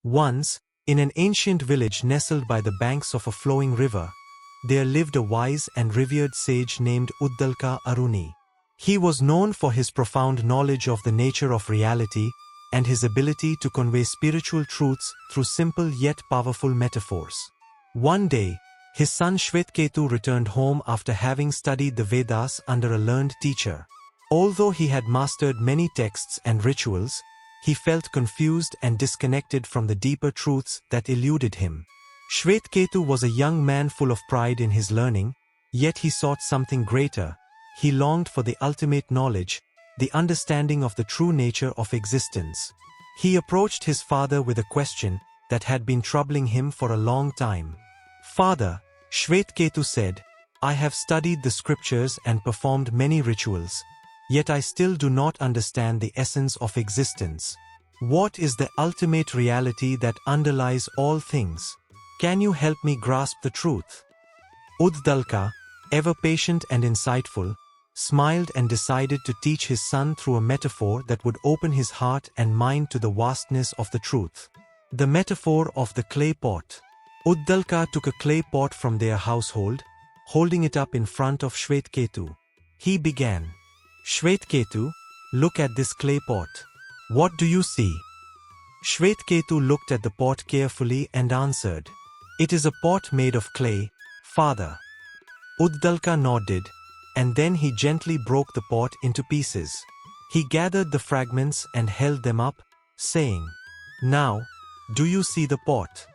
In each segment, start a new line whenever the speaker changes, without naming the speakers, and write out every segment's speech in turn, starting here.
Once, in an ancient village nestled by the banks of a flowing river, there lived a wise and revered sage named Uddalaka Aruni. He was known for his profound knowledge of the nature of reality and his ability to convey spiritual truths through simple yet powerful metaphors. One day, his son Shvetketu returned home after having studied the Vedas under a learned teacher. Although he had mastered many texts and rituals, he felt confused and disconnected from the deeper truths that eluded him. Shvetketu was a young man full of pride in his learning, yet he sought something greater. He longed for the ultimate knowledge, the understanding of the true nature of existence. He approached his father with a question that had been troubling him for a long time. "Father," Shvetketu said, "I have studied the scriptures and performed many rituals, yet I still do not understand the essence of existence. What is the ultimate reality that underlies all things? Can you help me grasp the truth?" Uddalaka, ever patient and insightful, smiled and decided to teach his son through a metaphor that would open his heart and mind to the vastness of the truth. The metaphor of the clay pot. Uddalaka took a clay pot from their household, holding it up in front of Shvetketu. He began, "Shvetketu, look at this clay pot. What do you see?" Shvetketu looked at the pot carefully and answered, "It is a pot made of clay, father." Uddalaka nodded, and then he gently broke the pot into pieces. He gathered the fragments and held them up, saying, "Now, do you see the pot?"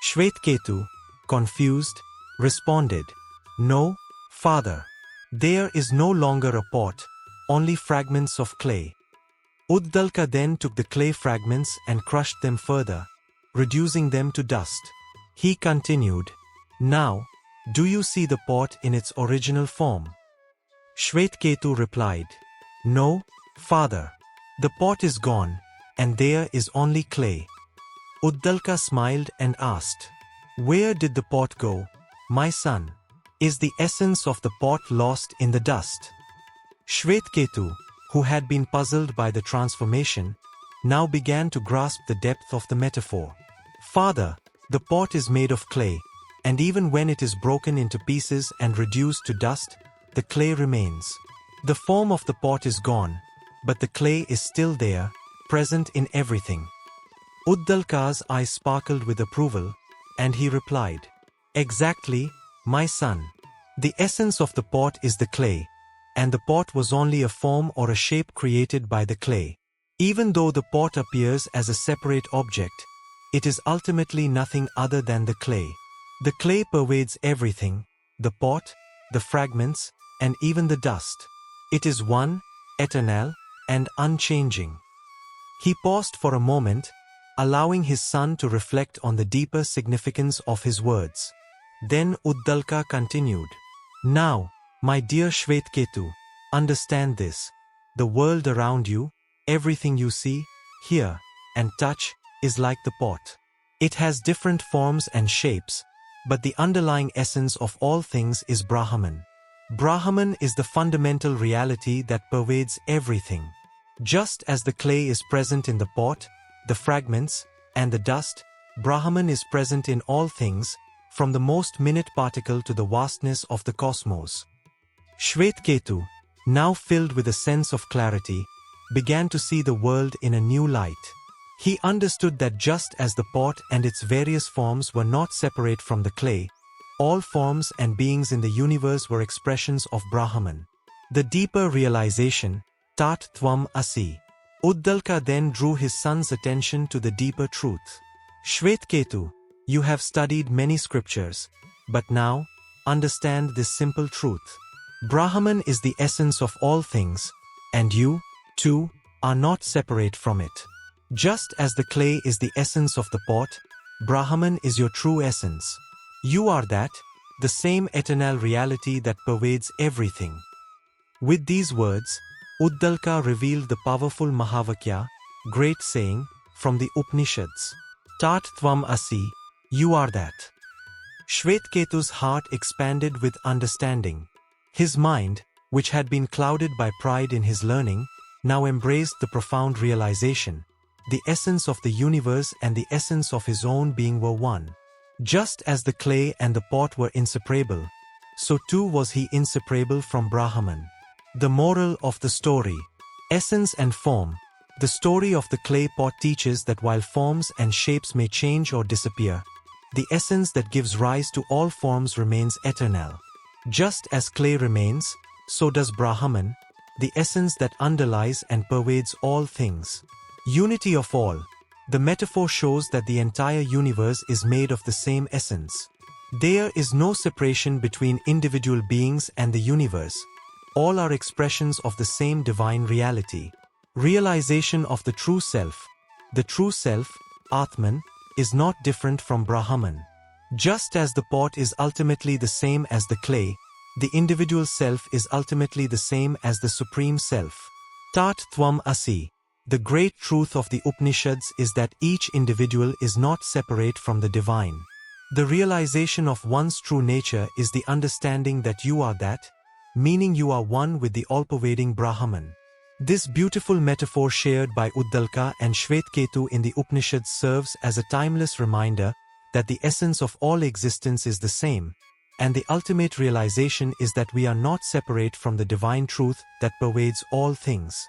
Shvetketu, confused, responded, "No, father. There is no longer a pot, only fragments of clay." Uddalaka then took the clay fragments and crushed them further, reducing them to dust. He continued, "Now, do you see the pot in its original form?" Shvetketu replied, "No, father. The pot is gone, and there is only clay." Uddalaka smiled and asked, "Where did the pot go, my son? Is the essence of the pot lost in the dust?" Shvetketu, who had been puzzled by the transformation, now began to grasp the depth of the metaphor. "Father, the pot is made of clay, and even when it is broken into pieces and reduced to dust, the clay remains. The form of the pot is gone, but the clay is still there, present in everything." Uddalaka's eyes sparkled with approval, and he replied, "Exactly, my son. The essence of the pot is the clay, and the pot was only a form or a shape created by the clay. Even though the pot appears as a separate object, it is ultimately nothing other than the clay. The clay pervades everything, the pot, the fragments, and even the dust. It is one, eternal, and unchanging." He paused for a moment, allowing his son to reflect on the deeper significance of his words. Then Uddalaka continued, "Now, my dear Shvetketu, understand this. The world around you, everything you see, hear, and touch, is like the pot. It has different forms and shapes, but the underlying essence of all things is Brahman. Brahman is the fundamental reality that pervades everything. Just as the clay is present in the pot, the fragments, and the dust, Brahman is present in all things, from the most minute particle to the vastness of the cosmos." Shvetketu, now filled with a sense of clarity, began to see the world in a new light. He understood that just as the pot and its various forms were not separate from the clay, all forms and beings in the universe were expressions of Brahman. The deeper realization, Tat Tvam Asi. Uddalaka then drew his son's attention to the deeper truth. "Shvetketu, you have studied many scriptures, but now, understand this simple truth. Brahman is the essence of all things, and you, too, are not separate from it. Just as the clay is the essence of the pot, Brahman is your true essence. You are that, the same eternal reality that pervades everything." With these words, Uddalaka revealed the powerful Mahavakya, great saying, from the Upanishads. "Tat Tvam Asi, you are that." Shvetketu's heart expanded with understanding. His mind, which had been clouded by pride in his learning, now embraced the profound realization. the essence of the universe and the essence of his own being were one. Just as the clay and the pot were inseparable, so too was he inseparable from Brahman. The moral of the story. Essence and form. The story of the clay pot teaches that while forms and shapes may change or disappear, the essence that gives rise to all forms remains eternal. Just as clay remains, so does Brahman, the essence that underlies and pervades all things. Unity of all. The metaphor shows that the entire universe is made of the same essence. There is no separation between individual beings and the universe. All are expressions of the same divine reality. Realization of the true self. The true self, Atman, is not different from Brahman. Just as the pot is ultimately the same as the clay, the individual self is ultimately the same as the Supreme Self. Tat Tvam Asi. The great truth of the Upanishads is that each individual is not separate from the divine. The realization of one's true nature is the understanding that you are that, meaning you are one with the all-pervading Brahman. This beautiful metaphor shared by Uddalaka and Shvetketu in the Upanishads serves as a timeless reminder that the essence of all existence is the same, and the ultimate realization is that we are not separate from the divine truth that pervades all things.